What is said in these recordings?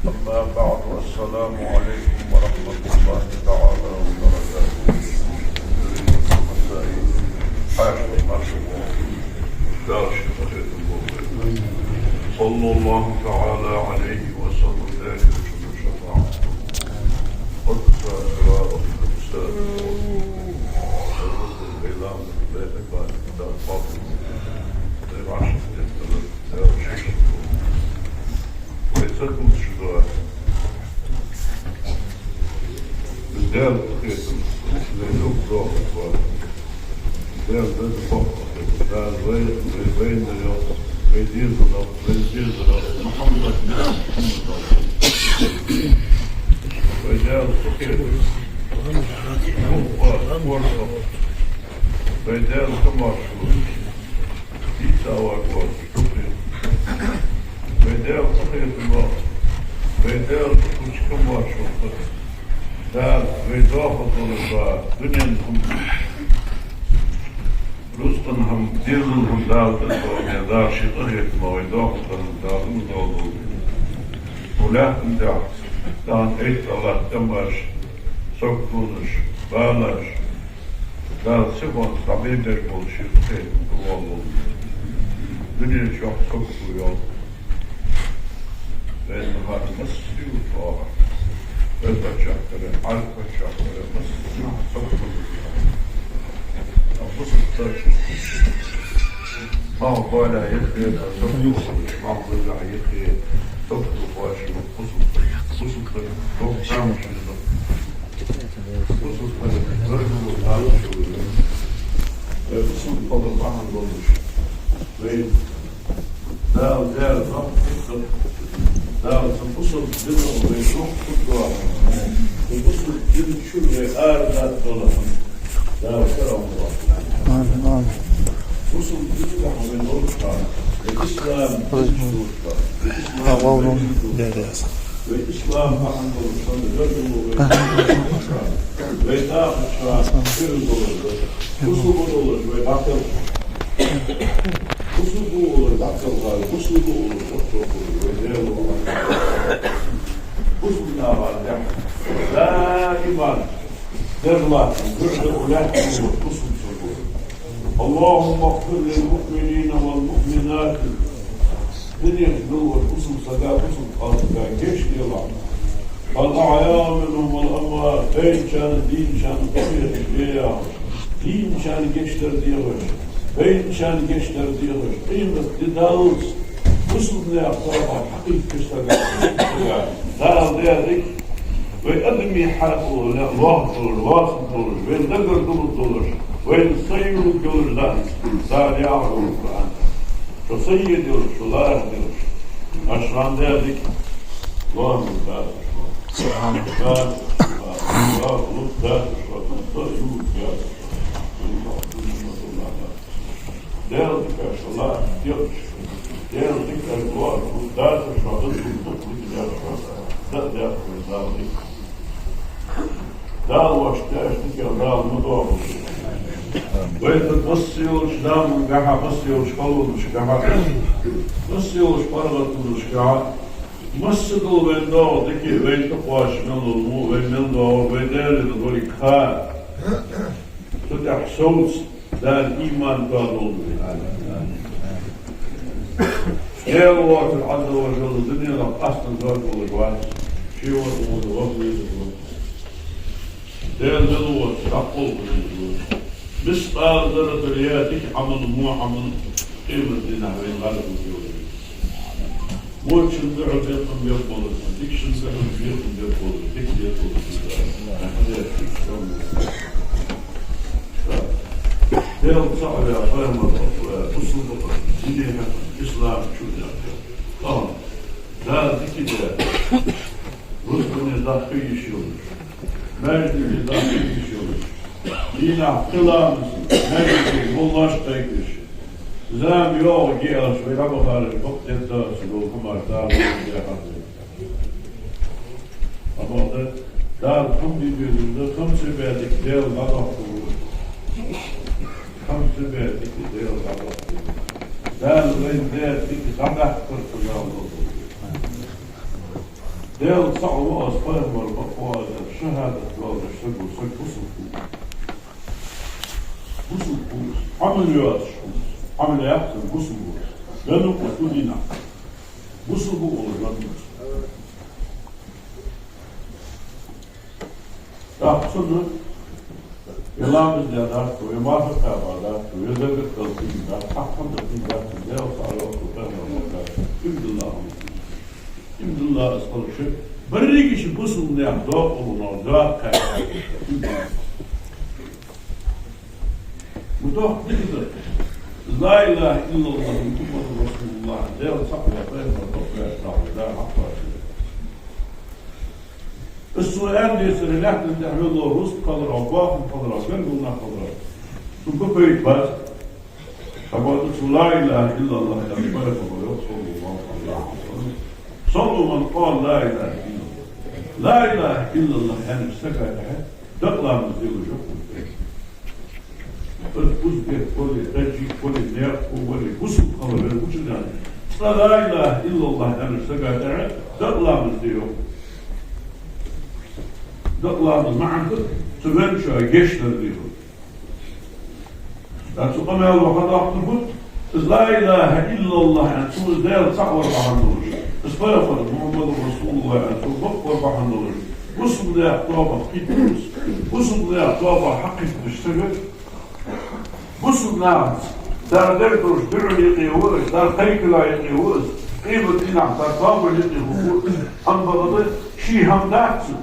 أما بعد والسلام عليكم ورحمة الله تعالى وبركاته. صلى الله تعالى عليه وسلم ذلك الشفاعة قدس أسرار الأستاذ الإعلام بالإقبال دار فاطمة للعشر دار الشيخ ويسكن الشجاع بالدار تخيط للوك ضاغط دار ذات فقط دار بين اليوم بيدير محمد وجاء الصحيح ورقة بيدير كما شو يساوى كوار بيدير صحيح الله بيدير كوش كما شو دار بيدوخة طلبة دنيا رستن هم ديرهم دار تلقون دار شطرية مويدوخ دار مدولو ولكن دان ايت الله تماش سوكتونش بالاش دار سيبون طبيبش بول شطرية والله دنيا شوح سوكتو يوم بين هذا مسيو طاعة بيضا شاكرة عالفة شاكرة مسيو سوكتو ما هو قال يخير ما هو قال يخير تكتب واشي خصوص تعمل خصوص خصوص فضل معهم ضلش وين لا وزال لا تنفصل بينهم وبين روح خطوة تنفصل بين شو آردات ضلهم لا وكرم الله وصل بيتلح من أوروبا الإسلام والإسلام أحمد الرسول ويتاخد شوان كل دولة وصل دولة ويتاخد وصل دولة ويتاخد وصل دولة وصل دولة لا إيمان درلا ولا وصل اللهم اغفر للمؤمنين والمؤمنات دنيا خلوة القسم صداء قسم قاطبة كيش يلعب الأعياء منهم والأموات بين شان دين شان طبيعة البيع دين شان جيشتر ديغش بين شان جيشتر ديغش قيمة ديدالز قسم لأقطارها حقيقة كشتر دار ديالك ويقدمي حقه الله طول واصل طول وين نقر طول وين صير الجول لا صار يعرف القرآن شو سيد شو لا يهدر أشران ذلك الله مبارك سبحان الله الله مبارك وتنصير ذلك الله يرش ذلك الله مبارك وتنصير دال واشتاشتك دال مدور وين تبصيوش دام قاعد بصيوش قلوش قاعد بصيوش برغت وش مسدوا وين دور دكي وين تقواش من المو وين من دور وين دار الدوري خا تفتح صوت دار إيمان قالوا يا الله عز وجل الدنيا لو أصلا ذاك والجواز شيء وضوء دير دلوة تقول بس قال ذرة رياتك عمل مو عمل قيمة دينا بين غالب الجولة موت شندع بيقم بيقبل ديك شندع بيقم بيقبل ديك بيقبل دير صعب يا فهم وصل دينها إسلام شو ده لا ديك ده رزقني ضحي شيوش مجد داخل يشوش دينا قلامس مجد ملاش تيكش زام يوغ جيرش ويرابو خارج وقت الدرس لو كما دار يا حضر أبدا دار كم بيجوز كم سبعتك ديل غلط كم سبعتك ديل غلط دار وين دار تيك غلط كرت الله ديل صعوة أصفاهم والبقوة الشهادة الله يشتغل صيد بصل فوز عمل يواس عمل يحسن بصل فوز لأنه قصدنا بصل فوز لأنه أحسن يلامس دارته ويمافق عباداته ويزبط تلقين ذات أحسن تلقين ذات ديل صعوة أصفاهم والبقوة إمد الله أصفر شيء بريقش بصل نعم دوق ونوزاق كاي متوقع كده لا إله إلا الله محمد رسول الله ده صحوة فهم الرب يشرح ده حقا السؤال ليس لنحن نحمل الله رزق قدر عباق قدر عباق قلنا قدر ثم بيت بس فقالت لا إله إلا الله يقبل ويرسل الله عليه وسلم صلوا من قال لا إله إلا الله لا إله إلا الله يعني استكعت تطلع من ذي وجهكم فالكذب كل تجي كل نيق كل كسب خبر الوجدان لا إله إلا الله أنا استقعد تطلع من ذي تطلع من معك تبين شو يشتر ذي لا تقوم يا الله قد أخطبت لا إله إلا الله أن تقول ذي صعور بحنوش اسفايفر محمد رسول الله أن تبقر بحنوش وصل ذي أطلابة قيتوس وصل ذي أطلابة حقي تشتغل بصوا ناس دار دكتور درعي يقيوز دار تيكلا يقيوز قيمة دينا دار طابر يقيوز هم بغضي شي هم داكسو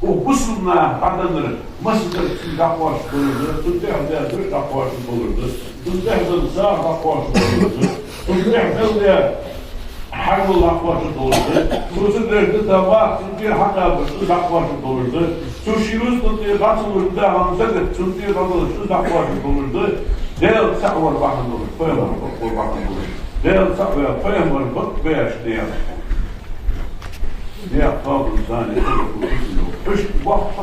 وبصوا ناس عدن مسجد في دقواش بولد تنتح ده ترك دقواش بولد تنتح ده زار دقواش بولد تنتح ده حق الله دقواش بولد توزن ده دواء تنتح حقا دقواش بولد Sushiyuz tunti batı urda hamzada tunti ramlı şu dakvar bulurdu. Del sağır bakın olur. Koyamar bakın olur. Del sağır koyamar bak beş diye. Diye kabul zani. Üç vakfı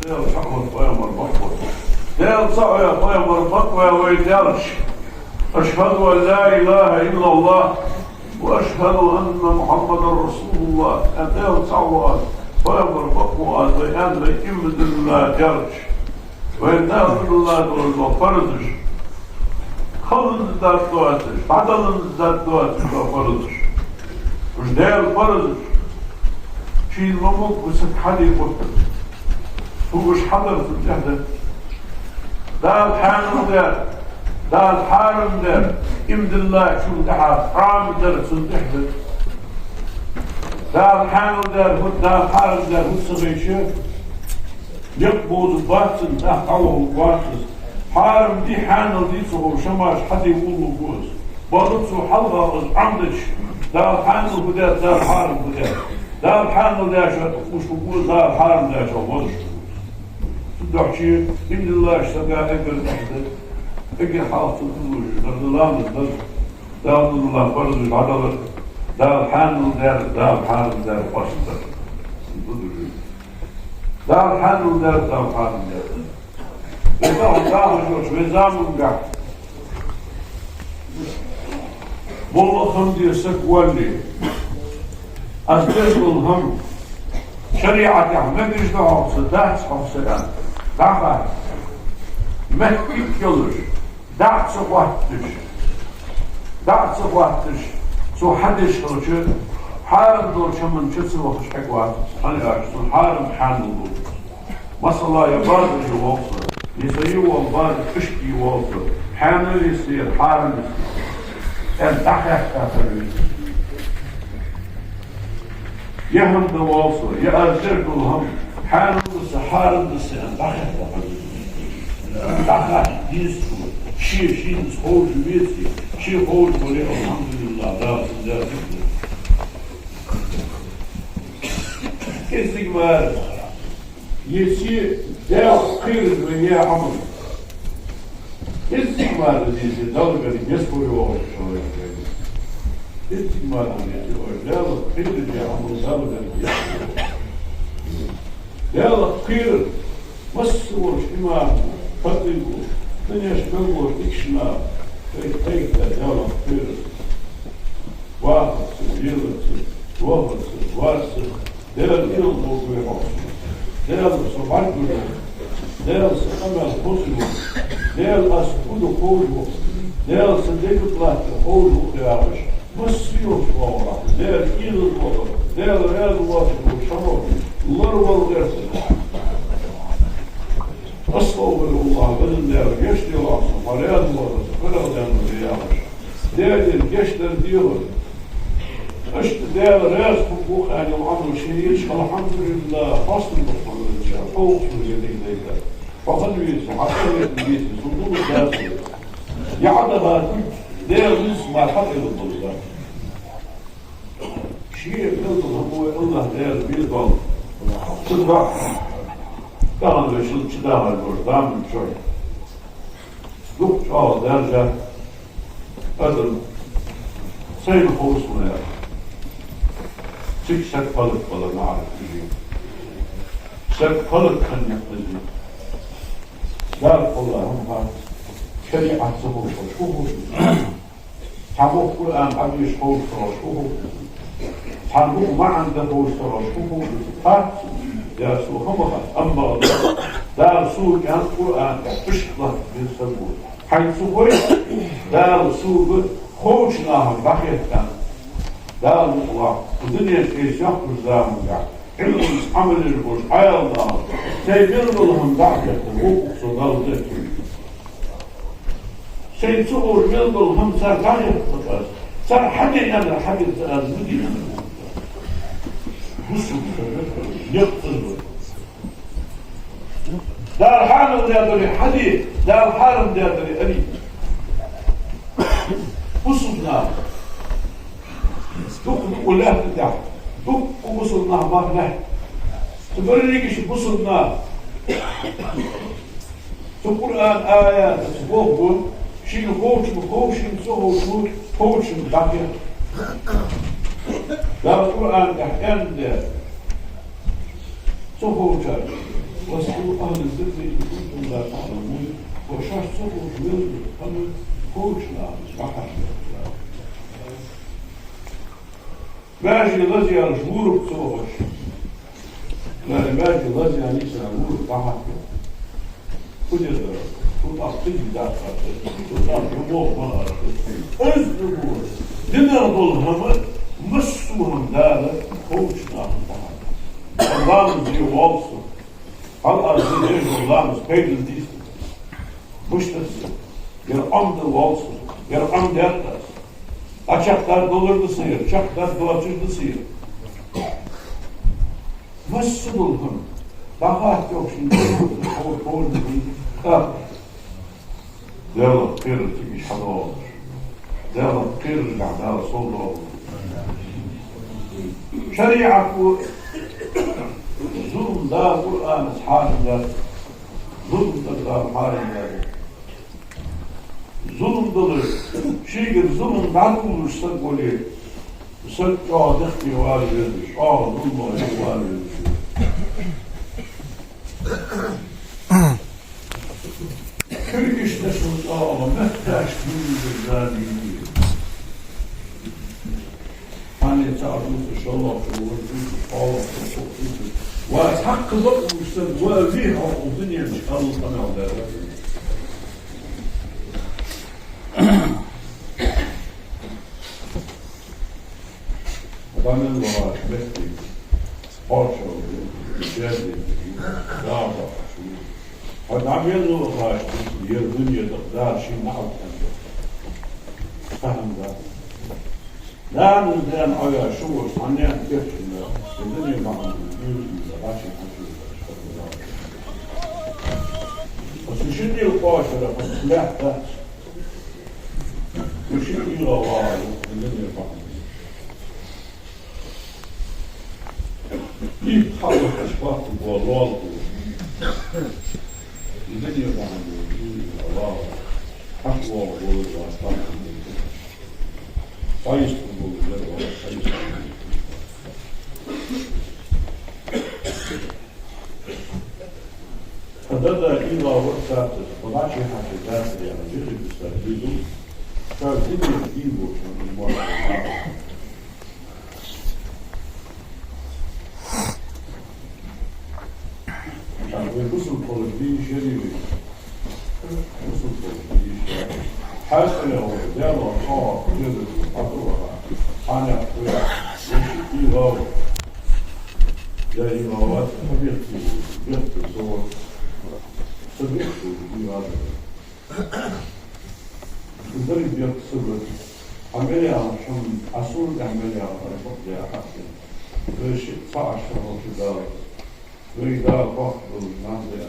del sağır koyamar bak. Del sağır koyamar bak ve delş. Eşhedü en la ilahe illallah ve eşhedü enne Muhammeden Resulullah. Del sağır ويأمر بقوة أن يمد الله جرش وينأمر الله وفرزش خلن الزاد دواتش عدل الزاد دواتش وفرزش وش دير فرزش شي المموك بسك حدي قطر هو وش حضر في الجهدة دا الحانم دير امد الله شو دحا حرام دير سنتحدة دار حانو دار حارم دار هسميشة يقبوز باتن تحقوه باتن حارم دي حانو دي سهو شماش حتى يقولوا بوز بارتسو حلغة عمدش دار حانو بدات دار حارم بدات دار حانو داشا مش بقول دار حارم داشا ومدش تدعشي إن الله اشتقى اقل تحدد اقل حالة الدلوش درد الله نزل دار الله فرز العدل دار حانو دار حانو دار قصدر دار حانو دار حانو دار إذا الله جوش وزامن قاعد والله خمدي سكولي أسبسل هم شريعة أحمد إجدعوا صدات حفصلان دعا مهكي كلش دعت سقواتش سو حدش روشة حارم دورشة من شتسل وخش حقوات أنا أعرفون حارم حانو ما صلى الله يبارد يوصل يسيو وبارد فشكي يوصل حامل يصير حارم يصير دحيح كافرين يهم دواصل يأذرك الهم حارم بس حارم بس دحيح كافرين دحيح يسو شيء نسخوش بيتي شيء خوش بولي الحمد لله لا استقبال يسير داو خير من يا عمر استقبال ديسي داو قد يسكو يوغش استقبال داو خير يا عمر داو قد يسكو داو خير مسوش إمام فتلقو من يشبهو إكشنا تيكتا داو خير واحد سيلة varsa, der ilmogu hosu, der så vargulu, der så amal hosu, der as kudu hoju, der så dekutlatta hoju kreavish, masio flora, der ilmogu, der elmogu shamo, lorval gersa. Astagfirullah, benim der geçti olsa, parayad olsa, kırıldan diyorlar. Derdir geçler diyor. İşte der res hukuk yani amru şehir, elhamdülillah, fasıl bakılınca, fawq sürüyedeydiler. Fakat biz, hakkı biz, sunduğu dersi, ya'daha der biz marhab edildiler. Şiir kıldılar, bu Allah der biz bal. Kızlar, daha da şılçı daha var burada, mı şöyle. Dukça derce, adım, sayın konusuna ya. Çık şakkalık balığına arıtıcı. Şakkalık kanyaklıcı. Der Allah'ım var. Şeriatı olsa şu olsun. Tabuk Kur'an abiş olsa şu olsun. Tabuk ma'anda olsa şu olsun. Ha? Der Suhamad, amma der Su kan Kur'an ışıkla bir sabur. Haysu koy, der Su hoşnahı bakiyetten. Der Allah, bu dünya şeysi yapmış zamında. İlgimiz amelir boş, ayallah. Sevgili Allah'ın dakiyetten, hukuksu daldı. Şeysi olur, bildi Allah'ın ser dakiyetten. Ser hadi nedir, hadi azmi değil. يقتل دار حارم دادري حدي دار حارم دادري ألي وصلنا دق ولا بتاع دق وصلنا ما له تبرريش وصلنا القرآن آيات تبوغون شيء بخوش سوه خوش باقي دار القرآن أحيان صفوشا واسألوا أهل الذكر إن كنتم لا تعلمون وشاش صفوش ويلد أمر فوشنا بحر ماشي لازي على شهور بصوش لا ماشي لازي على شهور بحر كجر كنت أعطيك داخل كنت أعطيك موقع أزدقوا دنرضوا الهمر مسوهم دالة فوشنا بحر Allah'ımız diyor olsun. Allah'ımız diyor Allah'ımız peyden değilsin. Müşterisi. Yer amdır olsun. Yer am dertler. Açaklar dolurdu sıyır. Çaklar dolaşırdı sıyır. Nasıl buldun? Daha yok şimdi. Doğru değil. Devlet kırıcı iş hava olur. Devlet kırıcı adala solda olur. Şeriat bu zulüm da Kur'an halinde zulüm da halinde zulüm dolu şeydir zulüm da olursa böyle sırf adet bir var verir zulüm var verir Kırk işte şu mehtaç büyüdür zâdî hani تعرفوا شلون وحق ضبط وفيها الدنيا مش الله طمع ذلك طمع الوراء بيتي حاشا جادي دابا هذا عم يلو راش الدنيا تقدر شيء نحط فهم ذلك لا نزال على شوش عنها كيف الدنيا مع الجيوش راشي بس يشدي القاشرة فالسلاح ده يشدي الغوار الدنيا مع كيف تحرك أشباط الوالوال الدنيا مع الغوار حقوة والوالوال Sayıs bulunduğu yer sayıs. Kada da illa vakta podaci hakikat yani bir istabilu şartı bir ilmu şunu وقصل قول دي شريبي قصل قول دي شريبي حتى لو دابا قاع جزء حطوها أنا أخويا وشي غاوة جاي غاوات بيختي صور سبيختي دي غاوة الضرب بيقصبر عملية عشان أصول عملية على فقد أحسن وشي صعش كده وإذا فقد المنزل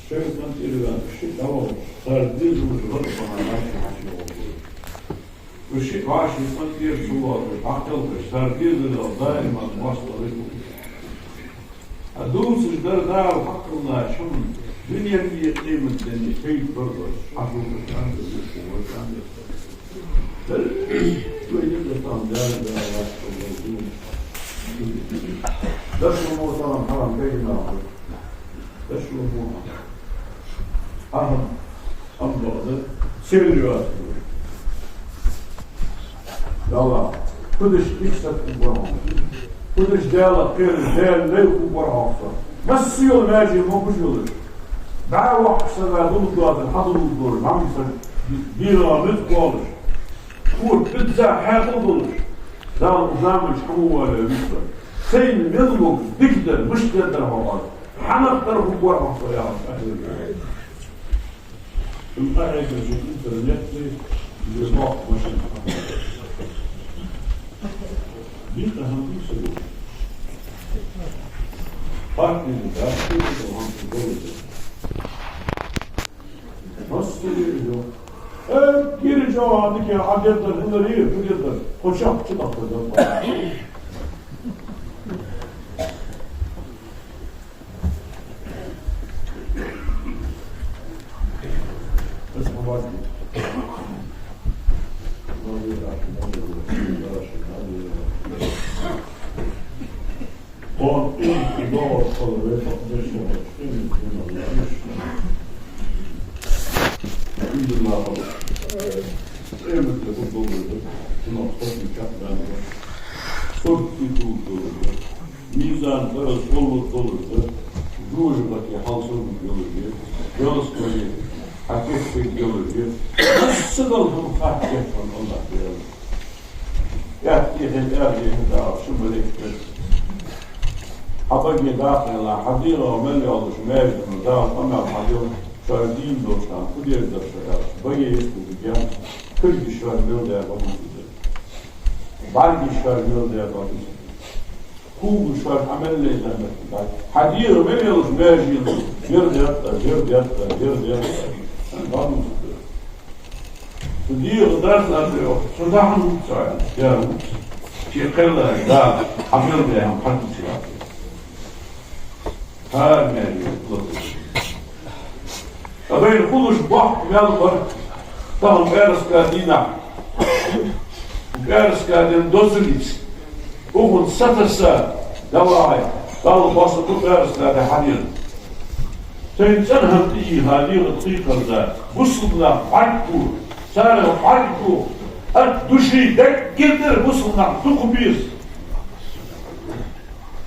شيء أنت إذا الشيء هو صار ديز وجرب على نفسه والشيء عاش يصير صور عقل صار ديز دائما واصل له الدوس الدار دار عقلنا شم دنيا اللي قيمة الدنيا في برضه حصل كان وكان ويجب طعم دار ده شو طبعا حرام بيننا ده شو أهم أمر سيريوس يلا كلش يكسب كبرهم كلش دالة غير دال لا كبرهم بس يوم ناجي ما بجولش بعد وقت سنة دول دول حضروا دول ما مثل بيرا متقالش كور بتزع حاطه دولش ده نظام هو مثل سين مدلوك بيقدر مش قدر هو حنا قدر كبرهم يا القاعدة في الإنترنت يصبح مش دي أهم شيء. فرق الإنتاج كيف تمام تقول بس كده كير جو عندك يا عجلت الهنرية كده خشاف كده ميزان درس طول جوجبك يحصل بالجيولوجيا جلس حكيت في الجيولوجيا بس ضلهم خاطر من الله تعالى يأتي الآية هنا شو بدك حبقي داخل على حديقة ومن يعطش ماجد من داخل أما الحديقة شاردين دوشتان كل يقدر شغال بقي يسكو بجان كل شوار ميل ده يبقى بعد شوار ميل ده يبقى كوب شوار عمل لي زمان حديقة من يعطش ماجد يرد يطلع حديقة درس أبيو صداحن سؤال يا في قلة لا حمل ده هم حد سياسي هذا مالي أبين خلوش بحق مالبر طبعا بارس كادينا بارس كادين دوزليس وقل ستسا دواعي قالوا باسطو بارس كادي حديد سينسان تيجي هذه الطريقة ذا وصلنا حقو سارة حقو الدشي دك قدر وصلنا تقبيس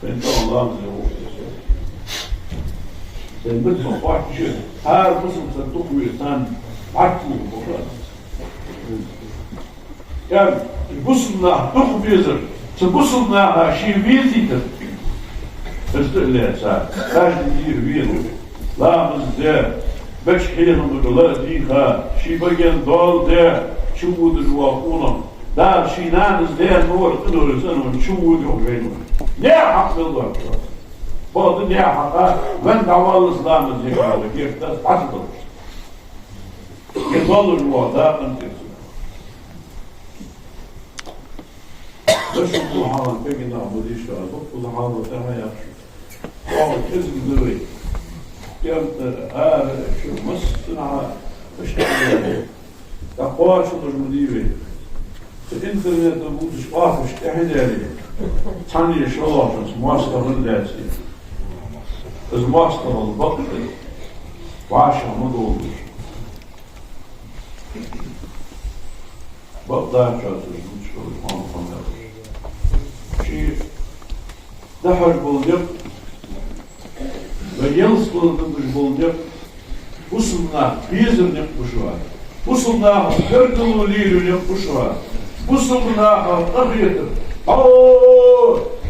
سينسان الله سينبت مفاح شيء هار وصل ستقبيس سان حقو يعني وصلنا تقبيس سبصلنا شيء فيزيتر استقلال سار خارج يدير فيزيتر لا مزدار باش حينهم الله ديها شي بقين دول ده شود الواقونا دار شي نانز ده نور قدر سنة شود وغيره لا حق الله بعض لا حق من دعوة الإسلام الزيادة كيف تحصل يظل الوضع أنت بس شو حالا بيجينا بديش أقول حالا ترى يا شو كذب ذوي كم شو مصنع اشتغل تقوى شو المديرة الإنترنت موجود شقافش إحدى ثانية شلون ماستر الداسي الماستر البطل وعشرة مدول بطل شاتش مشكلة ما نفهم شيء دحر بالجب ve yalnız kılındırmış bulunuyor. Bu sınırlar bizimle kuşu var. Bu sınırlar kırkılı liğinin kuşu var. Bu sınırlar tabiyetir.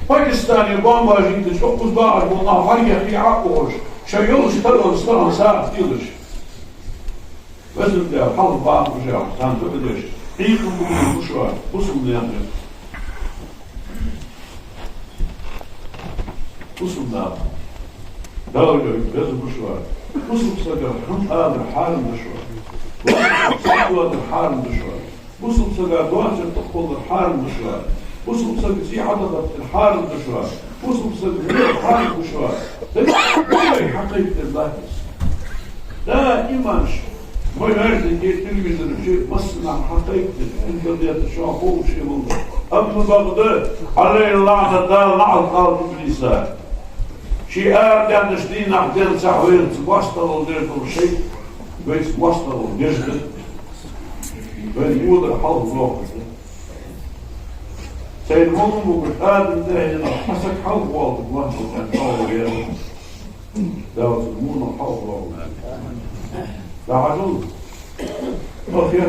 Pakistan'ı bombajıydı, çok uzbağı bunlar var ya bir akboş. Şey yolu çıkarıyor, ısıran saat yılış. Vezir diyor, halk bağırmış ya, sen de ödeş. İyi kılındırmış kuşu var. Bu sınırlar yapıyor. Bu sınırlar. Dağılıyor, vezir kuşu var. Bu sınırlar hıntadır, halinde şu var. Saklıdır, halinde şu var. Bu sınırlar doğaçın tıkkoldur, halinde şu var. Bu sınırlar ziyadadır, halinde şu var. Bu sınırlar halinde şu var. Böyle hakikaten lahis. Daiman bu yerde getirgidir ki masına hakikaten ülkede şu an bu şey oldu. Abdü Bağdı aleyhillâhıda la'al iblisa. Şiar denişliğin ahden sahvir vastal olduğu şey ve vastal olduğu ve yudur halk yok. Seyrmonun bu kırtadın dehine hasak halk oldu vastal kaldı yani. Dağıtılmığına halk oldu. Dağıtıldı. Bakıyor,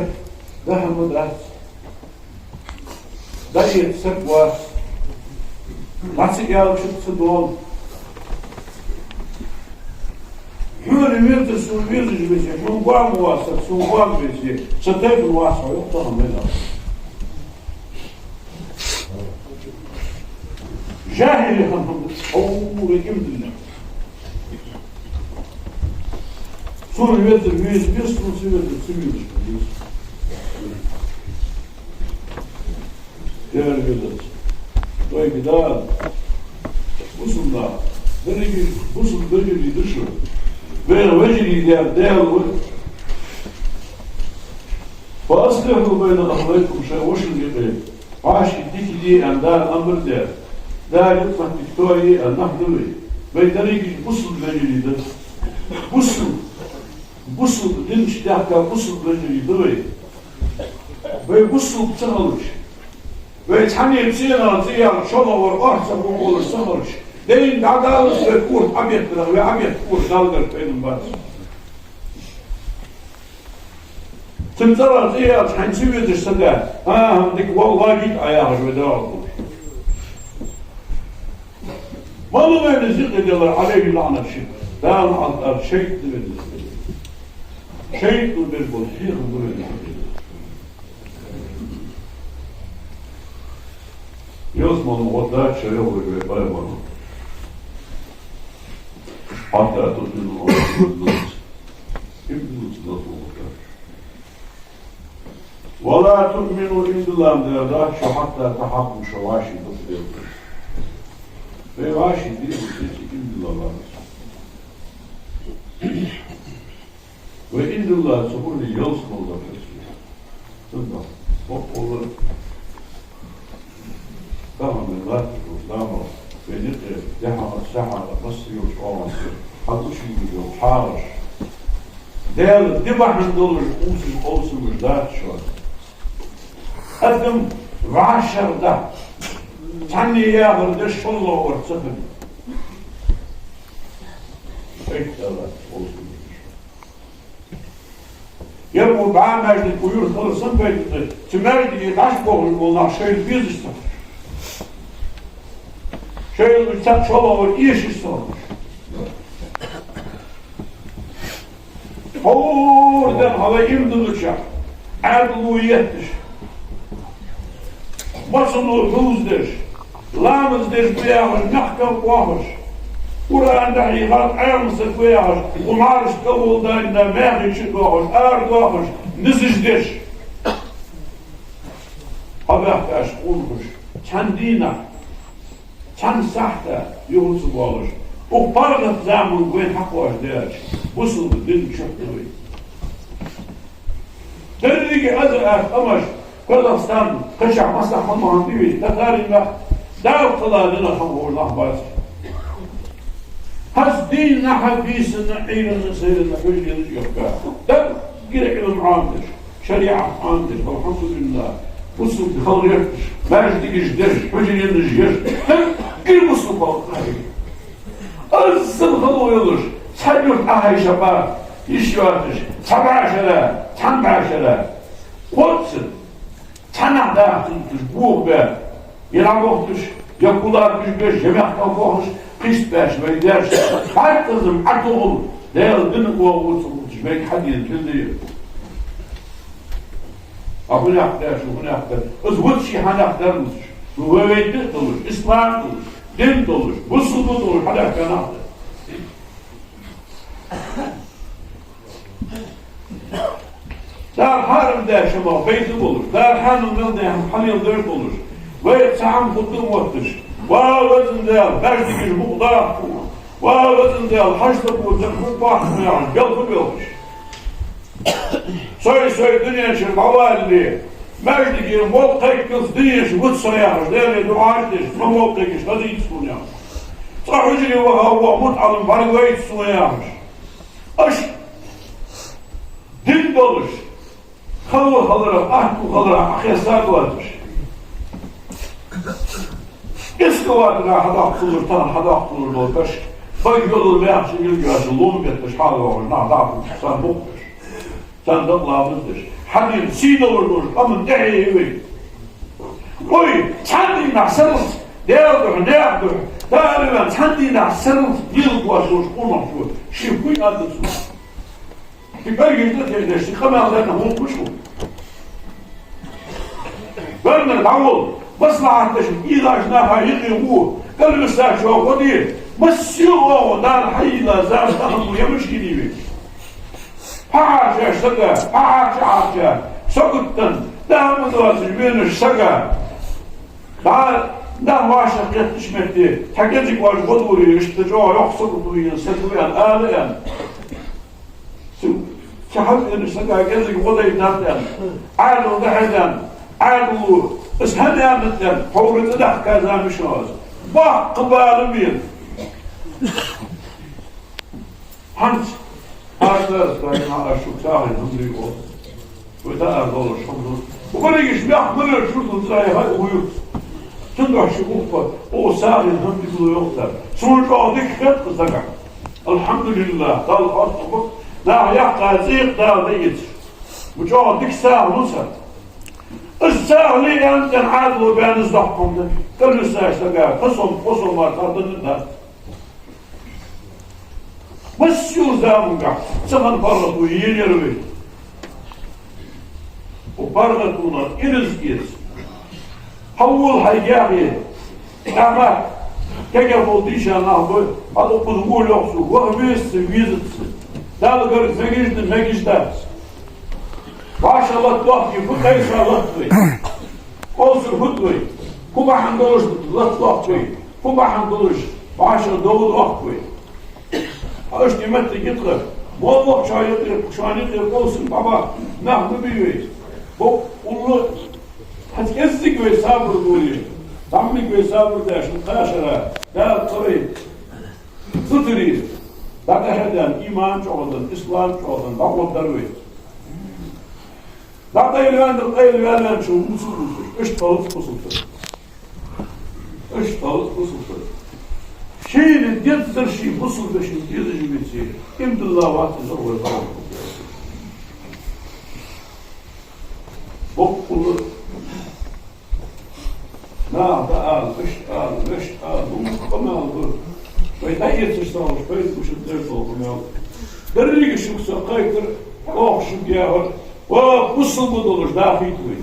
dağıtıldı da. Dayı sekva. Nasıl yalçıksı doğal. Böyle verdi su verdi bir şey. Şun var mı varsa, su var bir şey. Satayım varsa yok daha ne lazım. Cahili hanımdır. Ooo kimdir? Sonra verdi bir su verdi su verdi. Değer verir. Böyle bir daha. Busunda. Busun bölgeli dışı. Böyle vecili değerli. Faslıhı böyle ahlaykum şey hoşun gibi. Aşk dikili endar amr der. Değer yutmak diktori ennahdıvi. Ve dereki busun vecilidir. Busun din iştihaka busun vecilidir. Ve busun çağılır. Ve tanıyım sıyana ziyar şola var, arsa bu olur sağır. Deyin dağdağınız ve kurt abiyettir ve abiyet kurt dalgır benim var. Tımzara ziyar hansi vedirse de, dik vallahi git ayağı ve dağılır. Malı böyle zikrediyorlar aleyhi lanet şey. Dağın altlar şehitli verir. Şehitli bir bol, şehitli verir. Yazmanın o da şöyle oluyor, baymanın. Hatta tutduğunun ortasında kim nasıl olacak? وَلَا تُؤْمِنُوا اِنْدِلَّهِ diyor şu hatta tahakküm şu vaşi tutuyor. Ve vaşi değil ki indillah ve indillah subhuli yolsun olacak. Tunda, o olur. Tamam, tamam. Beni deha, sahara, nasıl yok olması, hakkı gidiyor, çağır. Değerli, dibahında olur, olsun zat şu an. Adım vaşarda, tanrıya yağırda şolla olur, sıkın. Ektalar olsun. Ya bu bağımajlık buyur kılırsın, böyle tümerdiği taş boğulur, onlar şöyle bir ister. Şöyle bir tek şola olur, iş istiyormuş. Oradan hava imdılıkça, erduluyettir. Basılı hızdır, lamızdır bu yağır, nakkav kuahır. Kur'an'da hilat ayağımızı koyar, umarış kavullarında mehriçi kuahır, kuahır, nızıcdır. Habahtaş olmuş, kendine, kendi sahte yolusu bu olur. O parlat zaman güven hak var der. Bu sıldı din çöktüğü. Dedi ki azı amaç Kazakistan kaçak maslahmanın değil. Tatarıyla dav kıladığına hamurlah bazı. Has din nahafisine eylinin seyrine hücceniz yok ka. Da gire ilim amdır. Şeriat amdır. Elhamdülillah. Bu sıldı kalıyor. Mecdi işdir. Hücceniz yer. Gir bu sıldı kalıyor. Azılgın uyulur. Sen yurt ahayı şapar. İş yoktur. Sabaşere, çandaşere. Korksun. Çanakta bu be. İran koktur. Yakular düşmüş, yemekten kokmuş. Kış beş ve derse. Her kızım, at oğul. Değil, günü kovulsun. Belki hadiyin tüldüğü. Bu ne aktar, bu ne aktar. Bu şihan aktarmış. Bu öğretlik olur, İslam olur, din olur, bu sudu olur, hadi kan aktar. Dar harım derşema, beytim olur. Dar hanımdan da halil dört olur. Ve saham kutluğum ottur. Vâvazın deyal, berştikir buğda. Vâvazın deyal, haçta buğda, bu bakmayan, yalkı yolmuş. Soy dünya için havalli. Meclikin bol kaykız dünya için vıt sayarız. Değerli dua edilir. Mamol kaykız, hadi it sunuyor. Sahıcı ve havva mut'alım, bargı it sunuyormuş. Aşk. Din doluş. Kalı kalırım, ahku kalırım, ahesat vardır. Eski vadına hadak kılır, hadak kılır dolmuş. Bak yolur ve yaxşı yıl görüşü, lom etmiş, halı olur, hadak kılır, sen boktur. Sen de Allah'ındır. Hadim sin olurdur, ama deyivi. Oy, kendine sarıl, ne yaptır? Dağılıven kendine sarıl, yıl başlıyor, olmamışıyor. Şifkuyun adısı. Bir belgede tezleşti, kamerlarına unutmuş mu? Böyle davul, maslahatlaşın, ilaçına hayırlı bu, kalbisler çok o değil. Masyo o, dar hayla, zartanı bu yamış gibi. Parça şaka, parça, sokuttan, devamlı duası, beni şaka. Daha vaşak yetişmekti, tekecik var, kod vuruyor, işte o yok sokutuyor, setuyan, ağlayan. Şahap beni şaka, gezik kodayı tartayan, ağlı da heden, ağlı, ıshadeyanlıktan, kovrutu da kazanmış olsun. Bak kıbalım bir. Hans, arkadaşlar, şu sahil hımdıyı o. Ve daha az olur, şundur. Bu kadar geçmiş, akmırır, şuradan sahil, hadi uyur. Tüm aşı kufa, o sahil hımdıyı yoksa. Sonuçta o dikkat kısaka. Elhamdülillah, dal asıbık, daha yakta, zeyik dağda getir. Bu çok dik sahil olsa. الساهل أنت عادل بين الزحمة كل ساعة قصم ما ترددنا بس يوزامك سمن فرط وينيروي وبرغتونا إرز حول حياغي أما كيف بولديش أنا هذا قدوم يقصو وهبيس ويزت ده لقرق زجيجد مجيجد Maşallah tuhaf gibi, bu kayısa lattığı. Olsun hutluğu. Bu bahan doluş, lattığı. Bu bahan doluş. Maşallah dolu tuhaf gibi. Ağış nimetli gitler. Molluk çayıdır, kuşanıdır, olsun baba. Nahlı büyüyor. Bu ulu, hatkeslik ve sabır buluyor. Tamlik ve sabır der, şu taşara. Der tabi. Fıtırıyız. Dağıheden, iman çoğudan, İslam çoğudan, dağıtları ve. Da elvendim şu musul. Üç tavuk musuldur. Şeyinin yeddir şey musul beşin yedici bitsi. İmdillah vaatize uğradı. Bokulu. Nâda al, beş al, umukama aldı. Ve da yetişti almış, böyle kuşun oldu. Derli kişuksa kaydır, okşuk yağır. O musulbuk olur, daha fitri.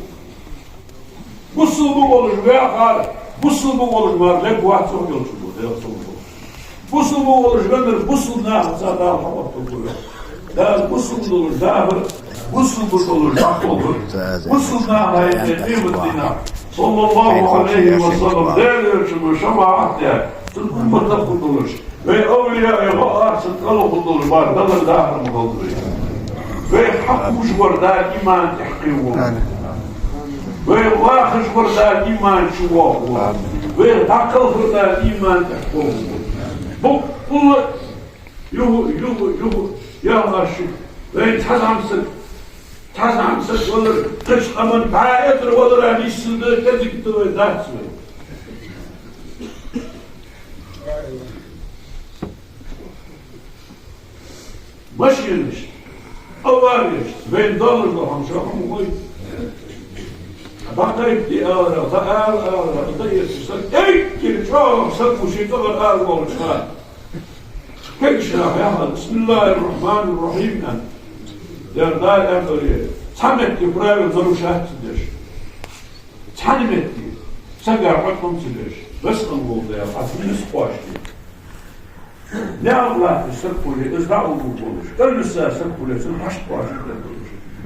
Musulbuk olur veya kar, musulbuk olur var, ne kuat çok yolcu bu, musulbuk olur, gönder, musul ne yapsa daha havat olur. Daha musul olur, daha musulbuk olur, daha olur. Musul ne yapayım, nimetina. Sallallahu aleyhi ve sellem, değerli ölçümü, şemaat ya, tılgınmada kurtulur. Ve evliya-i arsın, kalı kurtulur, var, daha mı kaldırıyor. Ve hakmış burada iman tehkivu. Ve vakış burada iman şuvahu. Ve takıl burada iman tehkivu. Bu yuhu yavaşık. Ve tazamsık olur. Kışkamın bayettir olur. Alisildi, tezikti ve dersi. ماشيينش أواريش بين دولار لهم شوفهم وي بقيت دي آرة ضيت سلك أي كل شوف سلك وشي طبعا آرة والشهاد كل شراح يا بسم الله الرحمن الرحيم أنت دار أمري تحملت برايم ضروشات تدش تحملت سجع حكم تدش بس نقول ده عارفين سقاشتي لا الله يسكولي إزرعوا بقولش كل ساعة سكولي سنحشت واش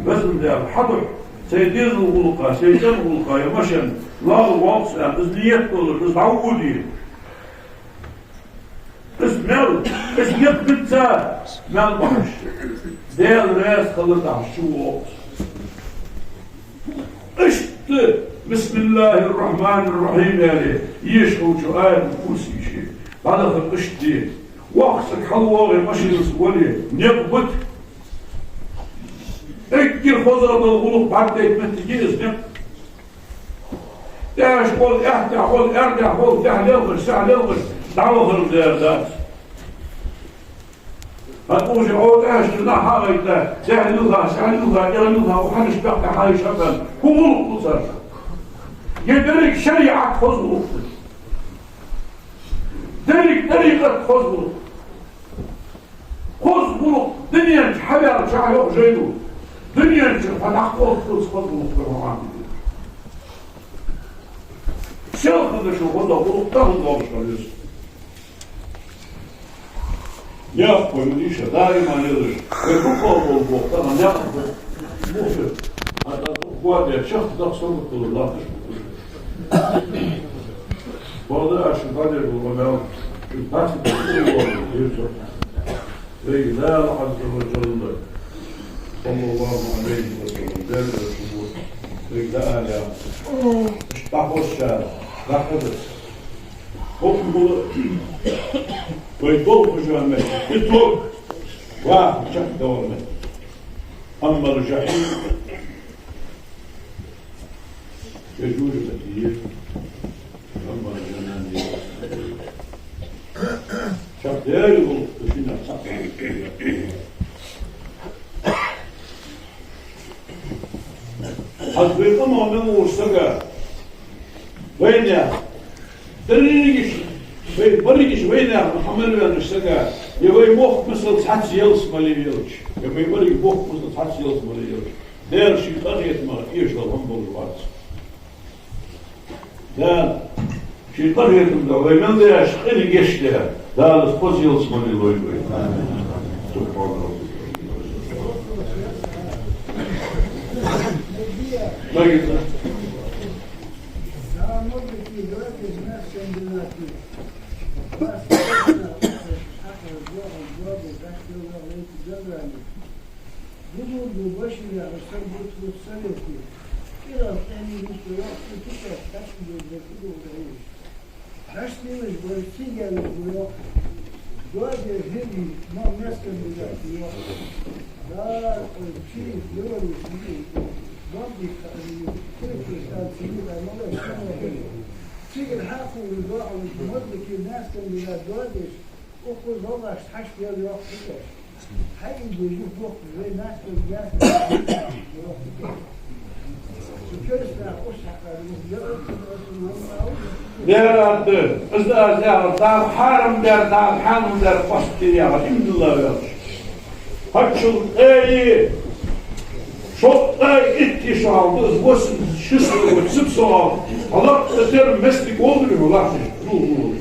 بس ده حضر سيدين الغلقة سيدين الغلقة يا مشان لا الوقت بس نيت كله بس عودي بس مال بس يبتدأ مال بحش ده الراس خلص على شو اشت بسم الله الرحمن الرحيم يعني يشهو شو آية كرسي شيء بعد القشت دي وقتك حلوة ماشي نسولي نبت اكل خضرة بالغلق بعد ما تجي اسنب داش قول احتى قول ارجع قول تحليل سهل دعوة الزيادات هتقول شعور ايش تنا حاجة سهلوها يرنوها وحنش بقى حاجة شباب هو القصر يدرك شريعة خزر درك طريقة خزر خزر دنيا حبر شعر جيدو دنيا فتح خزر مقرران شيخ هذا شو هذا غلطان الله شريس يأخذ مديشة دائما يدرش ويقول بالغلطان يأخذ موفر هذا هو شخص تقصر كل الله وهذا عشان قادر بالغلطان البحث بالغلطان لا عز وجل صلى الله عليه وسلم دار الشهور لا لا اشتاقوش راحدث حكم ويطلق جامع يطلق واحد شك دورنا أما الجحيم يجوز كثير أما الجنان شك داري غلط فينا حضرتك ما من ورسقة وين يا ترينيش بريش وين يا محمد بن ورسقة يبغى يبوخ مثل تحت يلص مالي يلش يبغى يبوخ مثل تحت يلص مالي يلش دار شيء قرية ما يشغل هم بالوقت ده شيء قرية ده وين ده شقين يشتها ده الفوز يلص مالي لوي سبحان الله ما قلت تيجي الحاكم والباع والمدرك الناس كانوا بيجادوش وكل والله حش فيها الوقت كده حي بيجيب وقت زي الناس كانوا بيرد إذا دار حرم دار حرم دار قصدي يا الحمد لله يا هتشوف أي شو أي اتشال بس شو وتسبسوا الله تدير مسلك وضري ولا تقول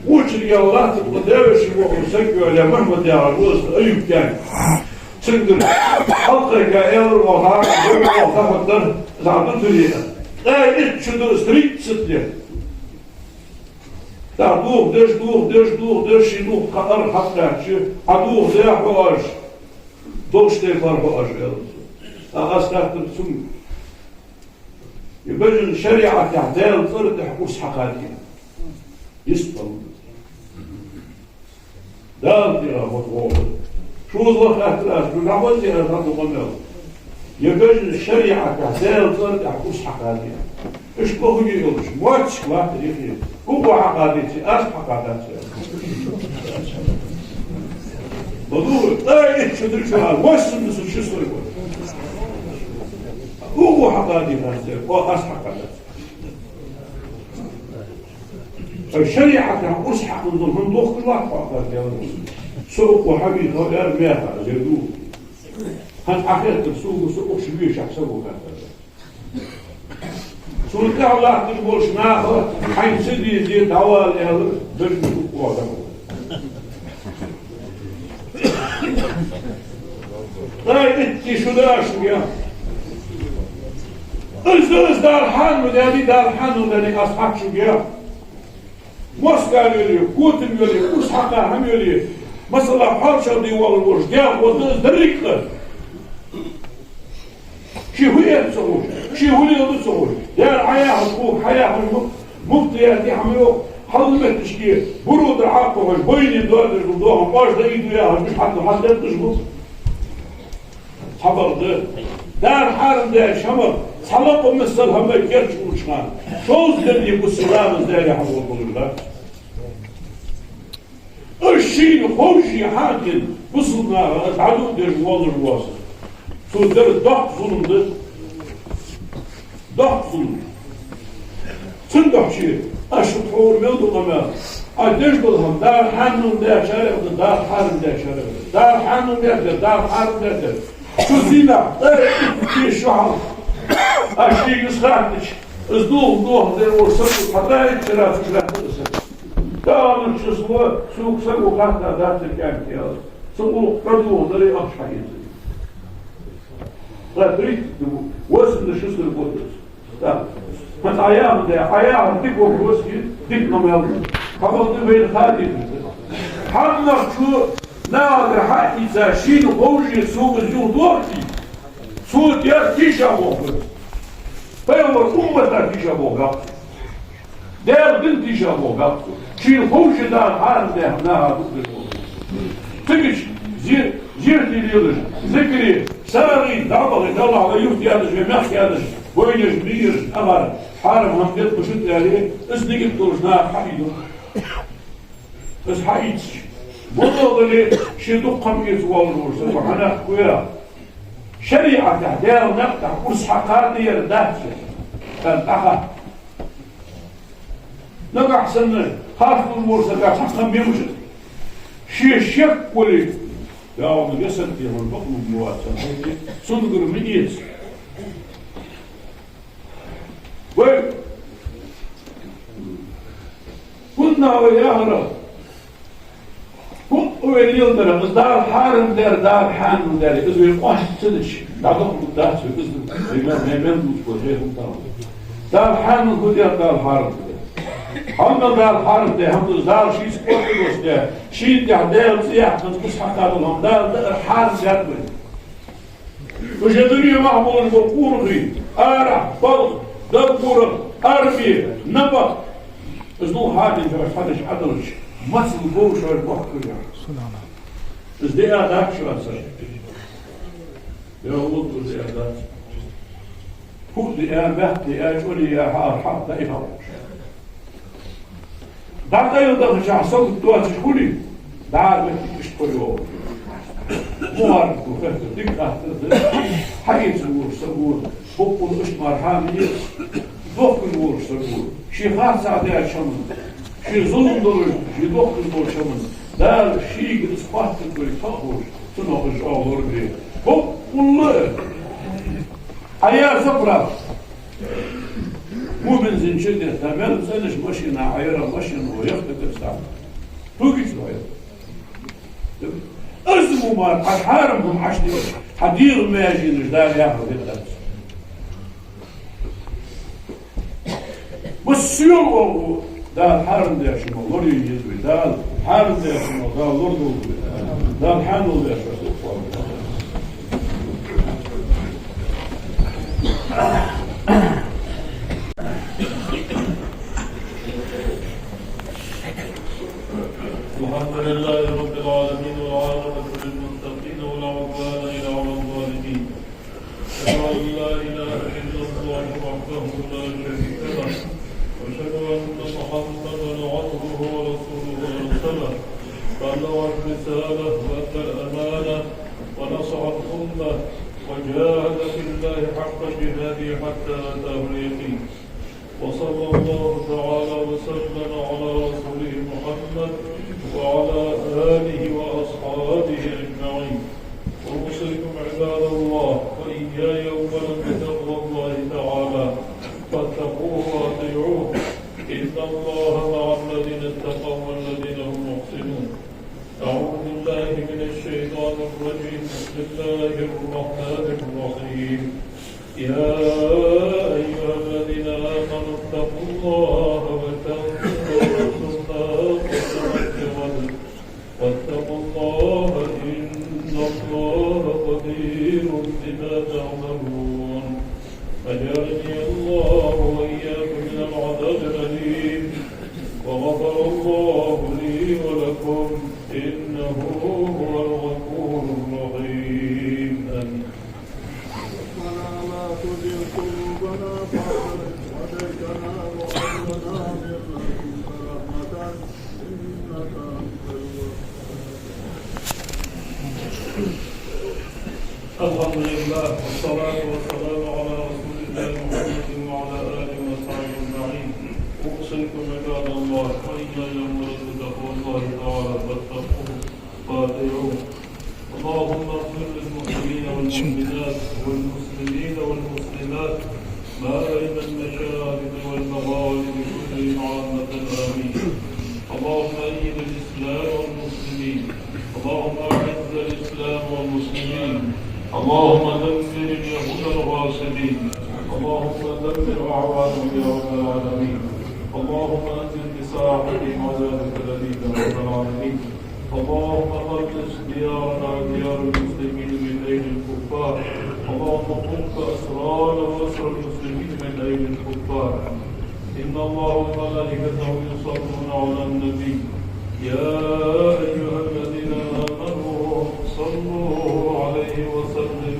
وجري الله تقدرش وسجل ولا مهما تعرفوش أي كان سندر حلقك يا الله وخاطر زعلت لي أي شو ستريت ستة تعدوه دش يدوه قطر حتى شو عدوه ده حواش دوش تفر حواش أستخدم سن يبين الشريعة تحتاج صرت حقوس حقاتها يسطل دار يا مطلوب شو الله خاطر شو نعمل يا رب قلنا يبين الشريعة تحتاج صرت حقوس حقاتها إيش كوه يقولش ماتش واحد يخيل هو حقاتي أس حقاتي بدور طيب شدر شو هال وصل نص شو صار هو حقادي هذا هو أصحى هذا الشريعة أصحى من ضمن ضوء كل واحد هذا سوق وحبيب هذا مياه زيدو هن أخيرا سوق شبيه شخصه هذا سوق الله تقولش ناخذ حين سيدي زي دوال يا درج وقوة طيب انتي شو داش يا ازدرز دار حان وداني دار حان وداني اصحاب شو يا موسكا يولي كوتن يولي كوش حقا هم يولي مثلا حرشة دي والورش جاء ودرز دريقة شي هو يتصور شي هو يتصور دار حياة حقوق حياة مفتيات يحملوه حضمت تشكيل برود العاقبة بيني دور دوهم باش دا ايدو ياها مش حتى تشبط صبر ده دار حارم ده شمر صلقوا مثل هم يكرش وشمان شوز دل يبقى السلام ازداري حضور الله الشيء خوشي حاكم وصلنا اتعدوا دير جوال الواصل سو دير ضغط ظلم ده ضغط ظلم صندوق شيء أشطحور ملدو غمار أدش بالهم دار حانون ده شارع دار حارم ده شارع دار حانون ده دار حارم ده شو زينة في الشعر أشتي قصراتش ازدوه دير ورسل حتى ثلاث دارن شو سوق سوق حتى ذات الكامل يا سوق قدوه دري أبشحين لا تريد وصل لشوز البوتس من أيام ده أيام تكو بروسكي تكو ميل قبل تبين خادم حنا شو نادر حقي زاشين وبوجي سوق الجو دورتي سوق يا تيجا بوغ فيور أمة تيجا بوغ دار بنت تيجا بوغ شين بوجي دار حال ده ناها تيجي زير تيجي ذكري ساري دعوة الله على يفتي هذا جميع هذا وينش بير أمر حارم هم قد بشد عليه اسني قد ترجنا حقيده اس حقيدش بطل اللي شدو قميص والنور سبحانه كويرا شريعة تحدير نقطع أسحقات يردات كان أخا نقع سنة خاف المرسل حقا بيمشد شيء شك ولي يا عم يسد في البطن المواسع صندر مئيس وين كنا وياهرا كنت ويليل درا دار حارم دار حان دار إذا يقاش تدش دعوة مدهش إذا نيمان مشكلة دار حان دار حارم هم دار حارم ده هم دار شيء سكوت ده شيء ده سياح تنقص حقهم دار حارم جدول وجدني معمول بقوري أرى فرق دبور أربي نبض إزنو هذا جرش هذا شادرش مثل بوش والبحر يعني إزدي أداك شو أصلا يا ولد إزدي أداك كل يا بحث يا شولي يا حار حتى إيه بعد يوم شخصك تواسش كلي بعد ما تشتريه موارد وفهد دقة حيث سبور بقول اشمر حامي دوق الور سبور شي خاص عداء شمن شي ظلم دول شي دوق الور شمن دار شي قد اصبحت كل تخرج تنوغ الجاور دي بقول حياة صبرة مو بنزين شدة تمام زنش مشينا عيرة مشينا ويخطط الساعة توقيت العيرة أزموا مار حارمهم عشتي حدير ما يجينش دار ياخذ الدرس والسيوم دار حارم ده شو مغلوري يجوي دار حارم ده شو دار لردو دار حانو ده شو الحمد لله رب العالمين والعاقبة للمتقين ولا عدوان إلا على الظالمين أشهد أن لا إله إلا الله وحده لا شريك له وأشهد أن محمدا عبده ورسوله أرسله بلغ الرسالة وأدى الأمانة ونصح الأمة وجاهد في الله حق جهاده حتى أتاه اليقين. وصلى الله تعالى وسلم على رسوله محمد وعلى آله وأصحابه أجمعين. وأوصيكم عباد الله وإياي أولا بتقوى الله تعالى فاتقوه وأطيعوه إن الله مع الذين اتقوا والذين هم محسنون. أعوذ بالله من الشيطان الرجيم. بسم الله الرحمن الرحيم. يا أيها الذين آمنوا اتقوا الله وتنظر نفس ما قدمت لغد واتقوا الله إن الله خبير بما تعملون. أجرني الله وإياكم من العذاب الأليم وغفر الله لي ولكم إنه هو الغفور الرحيم. آمين. ربنا لا تزغ قلوبنا بعد إذ هديتنا وهب لنا من لدنك رحمة إنك أنت الوهاب. الحمد لله والصلاة والسلام على رسول الله محمد وعلى آله وصحبه أجمعين. أوصيكم عباد الله وإياي أولا بتقوى الله تعالى فاتقوه وأطيعوه. اللهم اغفر للمؤمنين والمؤمنات والمسلمين والمسلمات ما بين المشارق والمغارب كلهم عامة آمين. اللهم أيد الإسلام والمسلمين. اللهم أعز الإسلام والمسلمين. اللهم دمر اليهود الغاصبين. اللهم دمر أعوانهم يا رب العالمين. اللهم أنزل بساحتهم عذابك الأليم يا رب العالمين. اللهم خلص ديارنا وديار المسلمين من أيدي الكفار. اللهم فك أسرارنا وأسر المسلمين من أيدي الكفار. إن الله وملائكته يصلون على النبي يا أيها الذين آمنوا صلوا عليه وسلموا